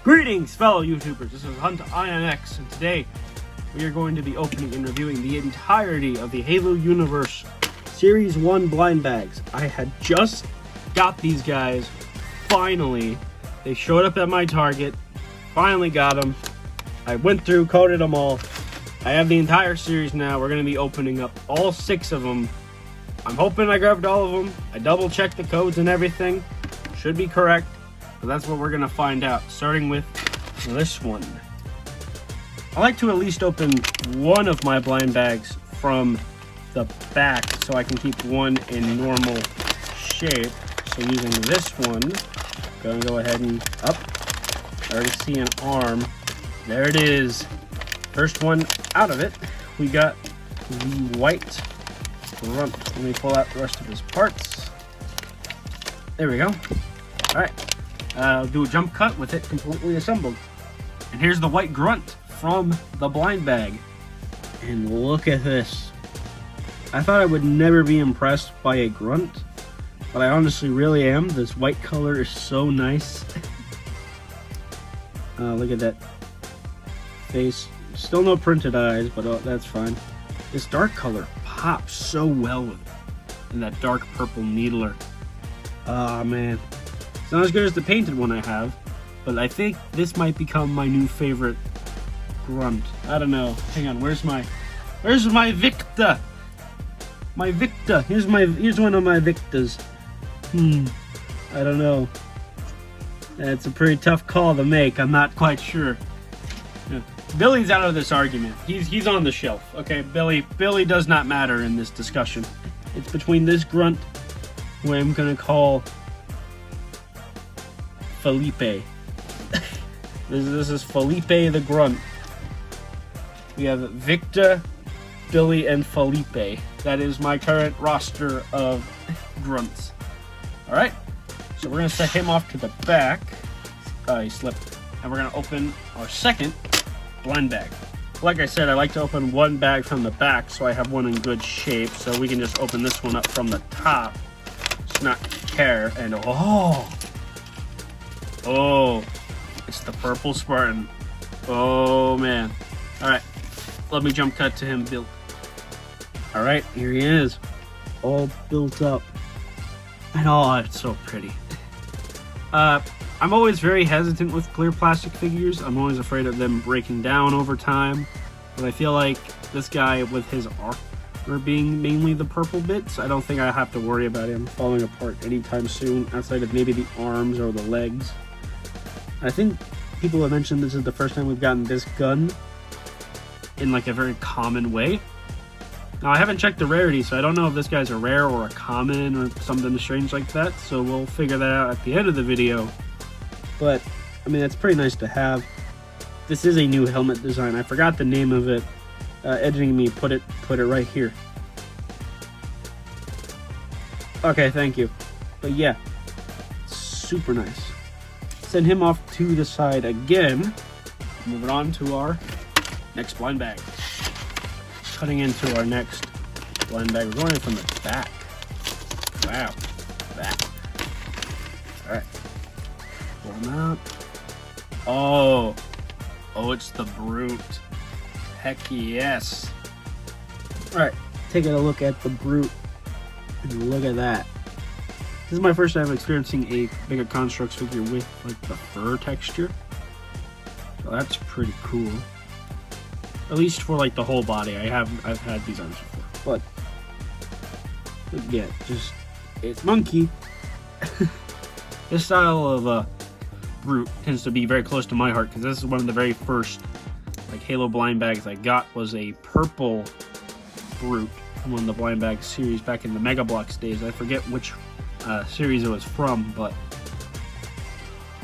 Greetings, fellow YouTubers. This is Untitled, and today we are going to be opening and reviewing the entirety of the Halo Universe Series 1 blind bags. I had just got these guys, finally. They showed up at my Target, finally got them. I went through, coded them all. I have the entire series now. We're going to be opening up all 6 of them. I'm hoping I grabbed all of them. I double checked the codes and everything. Should be correct. So that's what we're going to find out, starting with this one. I like to at least open one of my blind bags from the back so I can keep one in normal shape. So using this one, going to go ahead and up. I already see an arm. There it is. First one out of it, we got the white grunt. Let me pull out the rest of his parts. There we go. All right. Do a jump cut with it completely assembled. And here's the white grunt from the blind bag. And look at this. I thought I would never be impressed by a grunt, but I honestly really am. This white color is so nice. Look at that face. Still no printed eyes, but that's fine. This dark color pops so well with it. And that dark purple needler. Ah, man. It's not as good as the painted one I have, but I think this might become my new favorite grunt. I don't know. Hang on, where's my Victa? My Victa. Here's one of my Victas. I don't know. It's a pretty tough call to make. I'm not quite sure. Yeah. Billy's out of this argument. He's on the shelf. Okay, Billy does not matter in this discussion. It's between this grunt, who I'm gonna call Felipe. This is Felipe the Grunt. We have Victor, Billy, and Felipe. That is my current roster of grunts. Alright, so we're going to set him off to the back. He slipped. And we're going to open our second blind bag. Like I said, I like to open one bag from the back so I have one in good shape. So we can just open this one up from the top. Just not care. And oh, it's the purple Spartan. Oh, man. All right, let me jump cut to him, Bill. All right, here he is, all built up. And oh, it's so pretty. I'm always very hesitant with clear plastic figures. I'm always afraid of them breaking down over time. But I feel like this guy, with his armor being mainly the purple bits, I don't think I have to worry about him falling apart anytime soon, outside of maybe the arms or the legs. I think people have mentioned this is the first time we've gotten this gun in like a very common way. Now I haven't checked the rarity, so I don't know if this guy's a rare or a common or something strange like that, so we'll figure that out at the end of the video. But I mean, that's pretty nice to have. This is a new helmet design. I forgot the name of it. Editing me put it right here. Okay, thank you. But yeah, super nice. Send him off to the side again. Moving on to our next blind bag. Cutting into our next blind bag. We're going in from the back. Wow. Back. Alright. Pull him out. Oh, it's the Brute. Heck yes. Alright, taking a look at the Brute. And look at that. This is my first time experiencing a bigger construxs figure with like the fur texture. So that's pretty cool. At least for like the whole body. I've had these arms before. But again, it's monkey. This style of Brute tends to be very close to my heart because this is one of the very first like Halo blind bags I got, was a purple Brute from one of the blind bag series back in the Mega Bloks days. I forget which series it was from, but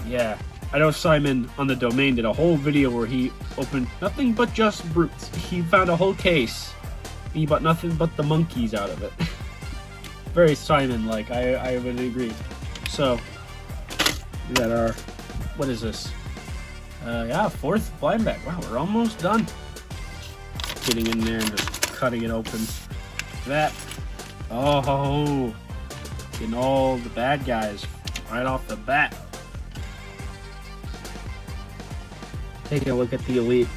yeah, I know Simon on the Domain did a whole video where he opened nothing but just Brutes. He found a whole case, he bought nothing but the monkeys out of it. Very Simon-like, I would agree. So we got our, what is this? Yeah, 4th blind bag. Wow, we're almost done. Getting in there and just cutting it open. That, oh, getting all the bad guys right off the bat. Take a look at the Elite,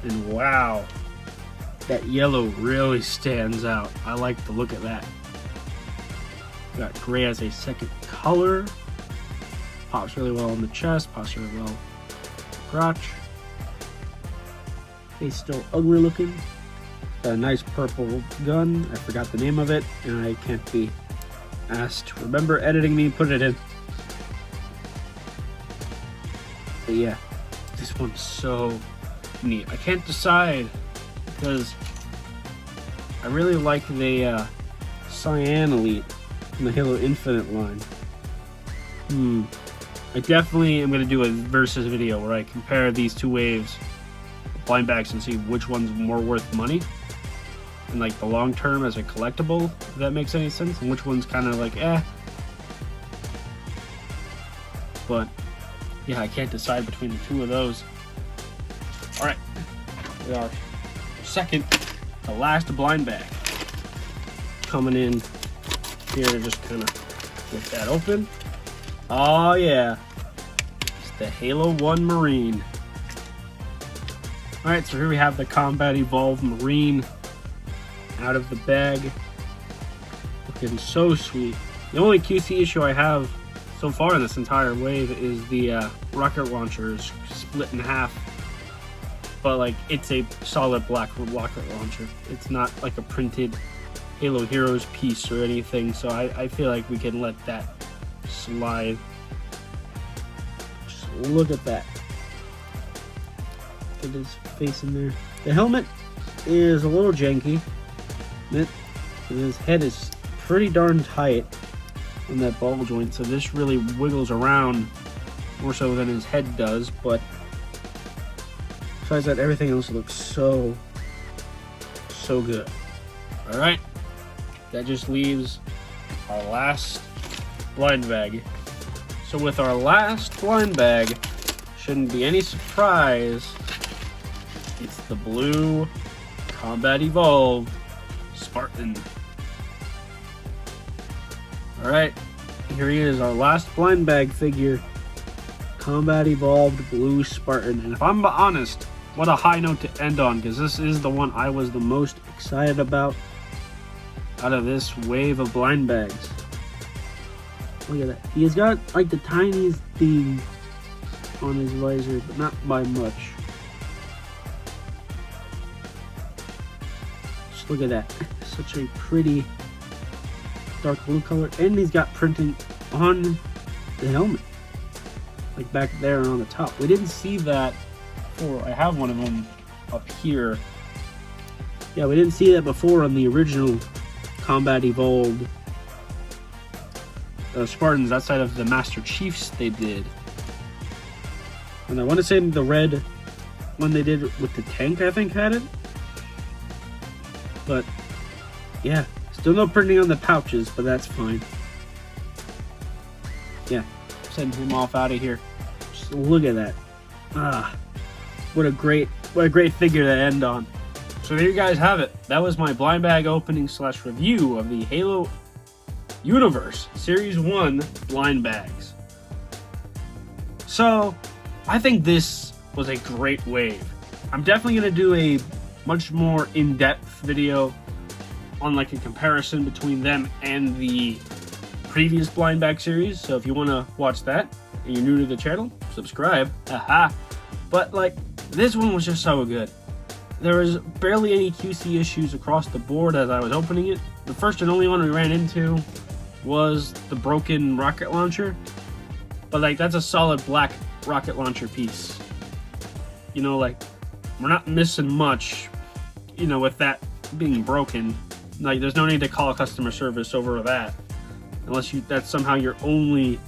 and wow, that yellow really stands out. I like the look of that. Got gray as a second color. Pops really well on the chest, pops really well crotch. Face still ugly looking. Got a nice purple gun. I forgot the name of it, and I can't be asked. Remember editing me, put it in. But yeah, this one's so neat. I can't decide because I really like the Cyan Elite from the Halo Infinite line. I definitely am going to do a versus video where I compare these two waves of blind bags and see which one's more worth money in like the long term as a collectible, if that makes any sense, and which one's kind of like But yeah, I can't decide between the two of those. Alright, we are second to last blind bag. Coming in here to just kind of get that open. Oh yeah, it's the Halo 1 Marine. Alright, so here we have the Combat Evolved Marine out of the bag. Looking so sweet. The only QC issue I have so far in this entire wave is the rocket launcher is split in half. But like, it's a solid black rocket launcher. It's not like a printed Halo Heroes piece or anything, so I feel like we can let that slide. Just look at that. Look at his face in there. The helmet is a little janky. His head is pretty darn tight on that ball joint, so this really wiggles around more so than his head does, but besides that, everything else looks so good. Alright, that just leaves our last blind bag. So with our last blind bag, shouldn't be any surprise, it's the blue Combat Evolved Spartan. Alright, here he is, our last blind bag figure, Combat Evolved Blue Spartan. And if I'm honest, what a high note to end on, because this is the one I was the most excited about out of this wave of blind bags. Look at that. He's got like the tiniest thing on his visor, but not by much. Just look at that. Such a pretty dark blue color, and he's got printing on the helmet, like back there and on the top. We didn't see that before. I have one of them up here. Yeah, we didn't see that before on the original Combat Evolved Spartans outside of the Master Chiefs they did. And I want to say the red one they did with the tank, I think, had it. But yeah, still no printing on the pouches, but that's fine. Yeah, send him off out of here. Just look at that. What a great figure to end on. So there you guys have it. That was my blind bag opening / review of the Halo Universe Series 1 blind bags. So I think this was a great wave. I'm definitely going to do a much more in-depth video on like a comparison between them and the previous blind bag series. So if you want to watch that and you're new to the channel, subscribe. But like, this one was just so good. There was barely any QC issues across the board as I was opening it. The first and only one we ran into was the broken rocket launcher, but like, that's a solid black rocket launcher piece. You know, like, we're not missing much, you know, with that being broken. Like, there's no need to call customer service over that, unless that's somehow your only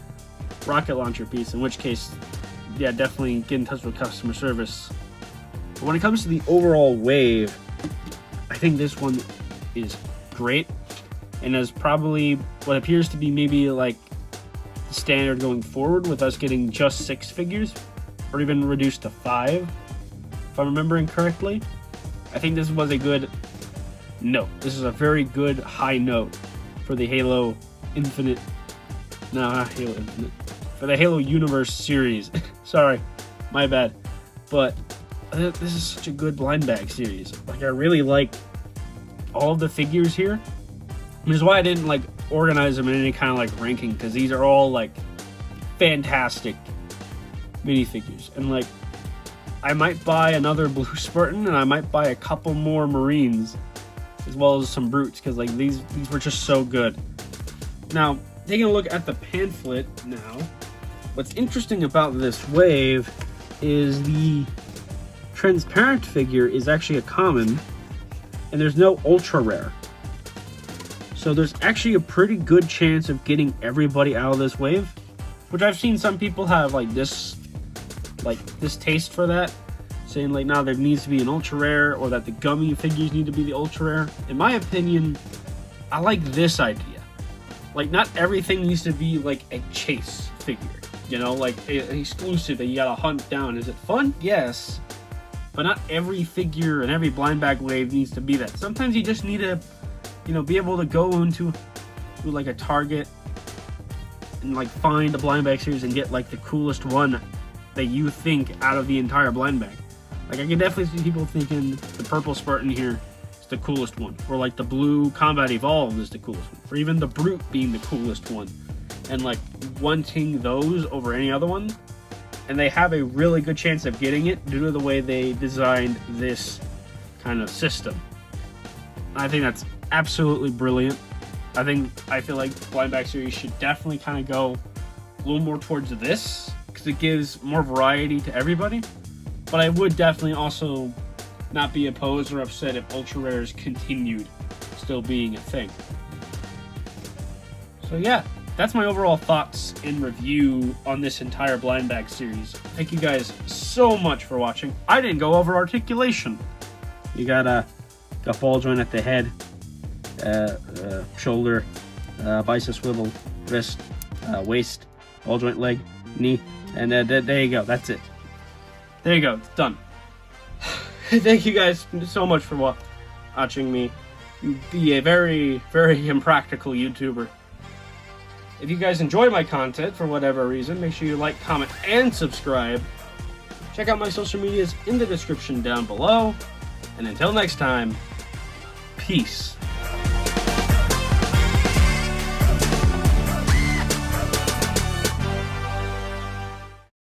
rocket launcher piece, in which case, yeah, definitely get in touch with customer service. But when it comes to the overall wave, I think this one is great, and is probably what appears to be maybe like the standard going forward, with us getting just 6 figures, or even reduced to 5, if I'm remembering correctly. I think this was a good note. This is a very good high note for the Halo Infinite, no, not Halo Infinite, for the Halo Universe series. Sorry, my bad. But this is such a good blind bag series. Like, I really like all of the figures here. Which is why I didn't like organize them in any kind of like ranking, because these are all like fantastic minifigures. And like, I might buy another Blue Spartan, and I might buy a couple more Marines, as well as some Brutes, because like these were just so good. Now, taking a look at the pamphlet now, what's interesting about this wave is the transparent figure is actually a common, and there's no ultra rare. So there's actually a pretty good chance of getting everybody out of this wave, which I've seen some people have like this taste for that, saying like, nah, there needs to be an ultra rare, or that the gummy figures need to be the ultra rare. In my opinion, I like this idea. Like, not everything needs to be like a chase figure, you know, like an exclusive that you gotta hunt down. Is it fun? Yes, but not every figure and every blind bag wave needs to be that. Sometimes you just need to, you know, be able to go into like a Target and like find a blind bag series and get like the coolest one that you think out of the entire blind bag. Like, I can definitely see people thinking the purple Spartan here is the coolest one, or like the blue Combat Evolved is the coolest one, or even the Brute being the coolest one, and like wanting those over any other one. And they have a really good chance of getting it due to the way they designed this kind of system. I think that's absolutely brilliant. I feel like blind bag series should definitely kind of go a little more towards this, because it gives more variety to everybody. But I would definitely also not be opposed or upset if ultra rares continued still being a thing. So yeah, that's my overall thoughts and review on this entire blind bag series. Thank you guys so much for watching. I didn't go over articulation. You got a ball joint at the head, shoulder, bicep swivel, wrist, waist, ball joint leg, knee, and there you go. That's it. There you go. It's done. Thank you guys so much for watching me be a very, very impractical YouTuber. If you guys enjoy my content for whatever reason, make sure you like, comment, and subscribe. Check out my social medias in the description down below. And until next time, peace.